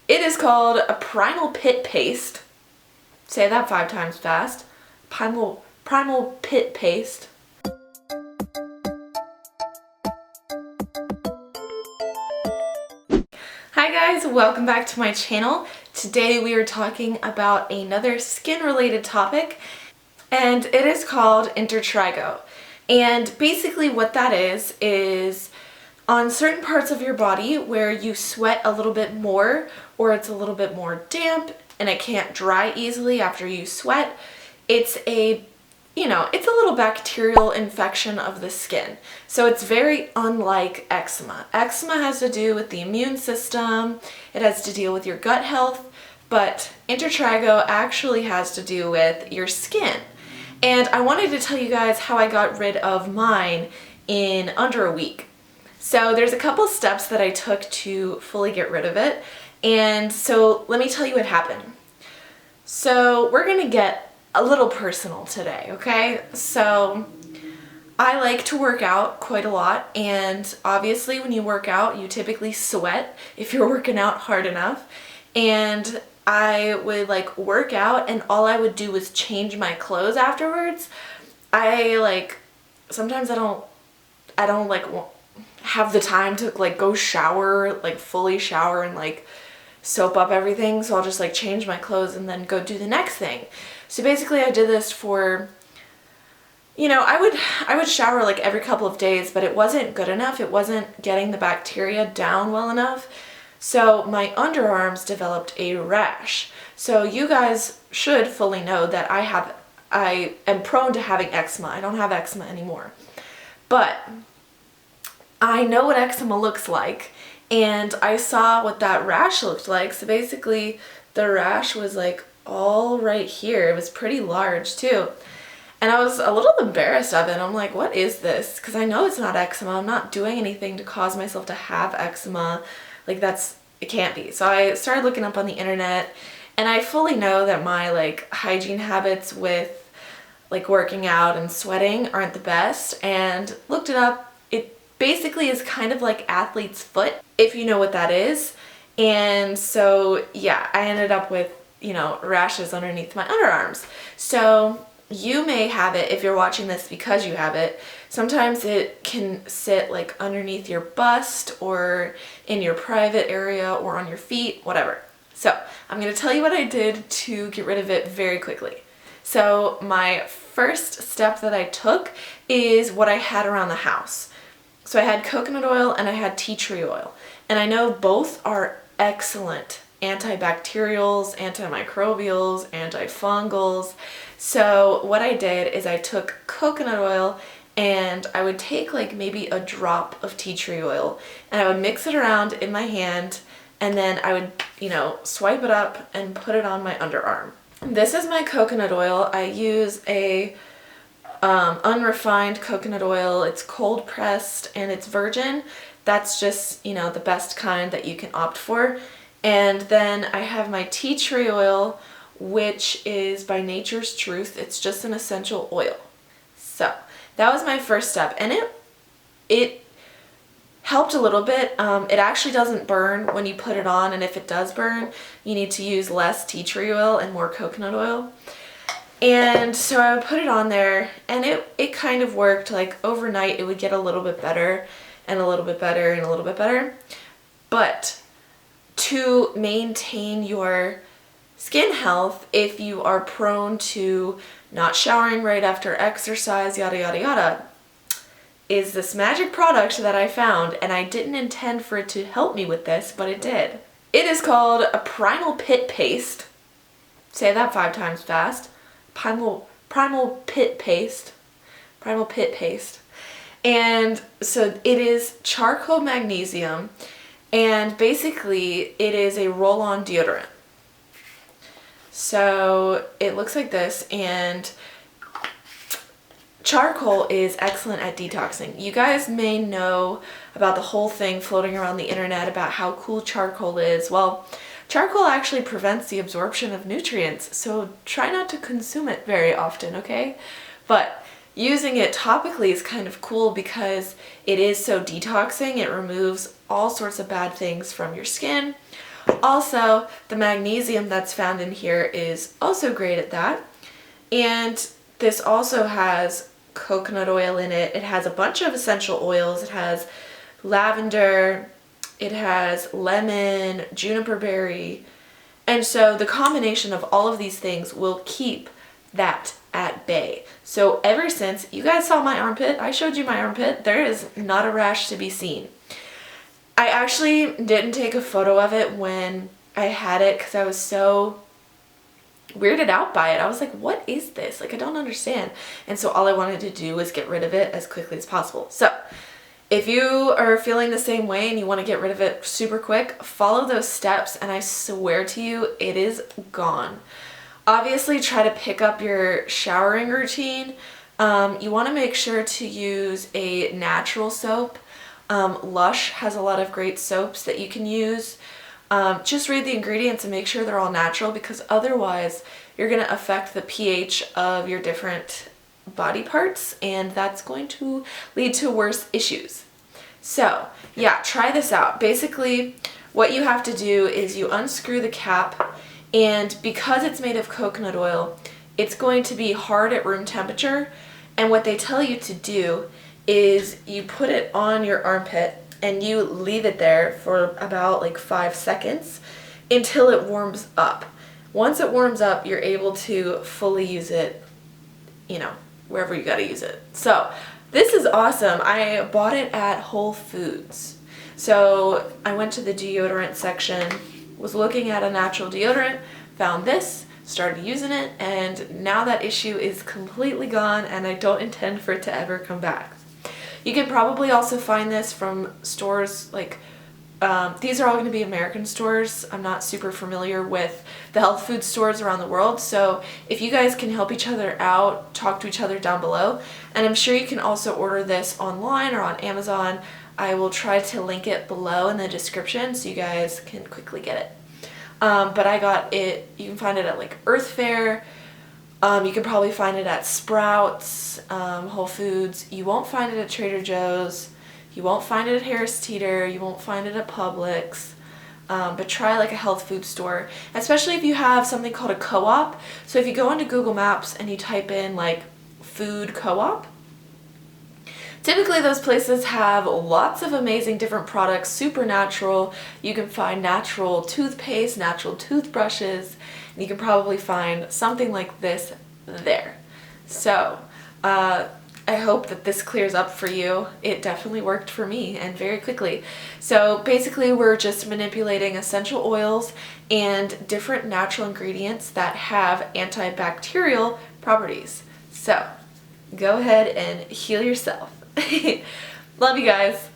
It is called a primal pit paste. Say that 5 times fast. Primal pit paste. Hi guys, welcome back to my channel. Today we are talking about another skin related topic, and it is called Intertrigo. And basically what that is on certain parts of your body where you sweat a little bit more, or it's a little bit more damp and it can't dry easily after you sweat, it's a little bacterial infection of the skin. So it's very unlike eczema. Eczema has to do with the immune system, it has to deal with your gut health, but intertrigo actually has to do with your skin. And I wanted to tell you guys how I got rid of mine in under a week. So there's a couple steps that I took to fully get rid of it. And so let me tell you what happened. So we're gonna get a little personal today, okay? So I like to work out quite a lot, and obviously when you work out you typically sweat if you're working out hard enough. And I would work out and all I would do was change my clothes afterwards. Sometimes I don't have the time to go shower, fully shower and soap up everything, so I'll just change my clothes and then go do the next thing. So basically I did this for, I would shower every couple of days, but it wasn't good enough. It wasn't getting the bacteria down well enough. So my underarms developed a rash. So you guys should fully know that I am prone to having eczema. I don't have eczema anymore. But I know what eczema looks like, and I saw what that rash looked like. So basically the rash was all right here. It was pretty large too. And I was a little embarrassed of it. I'm like, what is this? Because I know it's not eczema. I'm not doing anything to cause myself to have eczema. It can't be. So I started looking up on the internet, and I fully know that my hygiene habits with working out and sweating aren't the best, and looked it up. It basically is kind of like athlete's foot, if you know what that is. And so yeah, I ended up with rashes underneath my underarms. So you may have it if you're watching this because you have it. Sometimes it can sit underneath your bust or in your private area or on your feet, whatever. So I'm going to tell you what I did to get rid of it very quickly. So my first step that I took is what I had around the house. So I had coconut oil and I had tea tree oil. And I know both are excellent antibacterials, antimicrobials, antifungals. So what I did is I took coconut oil and I would take maybe a drop of tea tree oil and I would mix it around in my hand, and then I would, swipe it up and put it on my underarm. This is my coconut oil. I use a unrefined coconut oil. It's cold pressed and it's virgin. That's just, the best kind that you can opt for. And then I have my tea tree oil, which is by Nature's Truth. It's just an essential oil. So that was my first step, and it helped a little bit. It actually doesn't burn when you put it on, and if it does burn, you need to use less tea tree oil and more coconut oil. And so I would put it on there, and it kind of worked. Overnight it would get a little bit better and a little bit better and a little bit better. But to maintain your skin health, if you are prone to not showering right after exercise, yada yada yada, is this magic product that I found, and I didn't intend for it to help me with this, but it did. It is called a primal pit paste. Say that 5 times fast. Primal pit paste. Primal pit paste. And so it is charcoal magnesium, and basically it is a roll-on deodorant. So it looks like this, and charcoal is excellent at detoxing. You guys may know about the whole thing floating around the internet about how cool charcoal is. Well, charcoal actually prevents the absorption of nutrients, so try not to consume it very often, okay? But using it topically is kind of cool because it is so detoxing. It removes all sorts of bad things from your skin. Also, the magnesium that's found in here is also great at that. And this also has coconut oil in it. It has a bunch of essential oils. It has lavender, it has lemon, juniper berry. And so the combination of all of these things will keep that at bay. So ever since you guys saw my armpit, I showed you my armpit, there is not a rash to be seen. I actually didn't take a photo of it when I had it because I was so weirded out by it. I was like, what is this? Like, I don't understand. And so all I wanted to do was get rid of it as quickly as possible. So if you are feeling the same way and you want to get rid of it super quick, follow those steps and I swear to you, it is gone. Obviously, try to pick up your showering routine. You want to make sure to use a natural soap. Lush has a lot of great soaps that you can use. Just read the ingredients and make sure they're all natural, because otherwise you're going to affect the pH of your different body parts and that's going to lead to worse issues. So yeah, try this out. Basically what you have to do is you unscrew the cap, and because it's made of coconut oil, it's going to be hard at room temperature, and what they tell you to do is you put it on your armpit and you leave it there for about like 5 seconds until it warms up. Once it warms up, you're able to fully use it, you know, wherever you gotta use it. So this is awesome. I bought it at Whole Foods. So I went to the deodorant section, was looking at a natural deodorant, found this, started using it, and now that issue is completely gone and I don't intend for it to ever come back. You can probably also find this from stores like, these are all going to be American stores. I'm not super familiar with the health food stores around the world, so if you guys can help each other out, talk to each other down below. And I'm sure you can also order this online or on Amazon. I will try to link it below in the description so you guys can quickly get it. But I got it, you can find it at like Earth Fare. You can probably find it at Sprouts, Whole Foods. You won't find it at Trader Joe's. You won't find it at Harris Teeter. You won't find it at Publix. But try like a health food store, especially if you have something called a co-op. So if you go into Google Maps and you type in like food co-op, typically those places have lots of amazing different products, super natural. You can find natural toothpaste, natural toothbrushes, and you can probably find something like this there. So I hope that this clears up for you. It definitely worked for me, and very quickly. So basically we're just manipulating essential oils and different natural ingredients that have antibacterial properties. So go ahead and heal yourself. Love you guys.